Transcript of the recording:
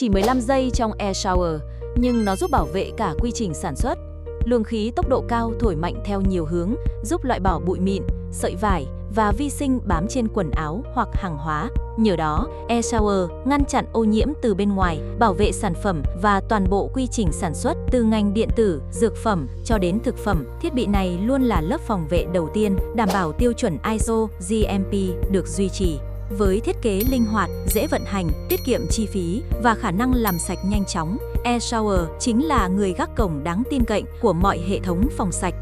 Chỉ 15 giây trong air shower, nhưng nó giúp bảo vệ cả quy trình sản xuất. Luồng khí tốc độ cao thổi mạnh theo nhiều hướng, giúp loại bỏ bụi mịn, sợi vải và vi sinh bám trên quần áo hoặc hàng hóa. Nhờ đó, air shower ngăn chặn ô nhiễm từ bên ngoài, bảo vệ sản phẩm và toàn bộ quy trình sản xuất từ ngành điện tử, dược phẩm cho đến thực phẩm. Thiết bị này luôn là lớp phòng vệ đầu tiên, đảm bảo tiêu chuẩn ISO, GMP được duy trì. Với thiết kế linh hoạt, dễ vận hành, tiết kiệm chi phí và khả năng làm sạch nhanh chóng, air shower chính là người gác cổng đáng tin cậy của mọi hệ thống phòng sạch.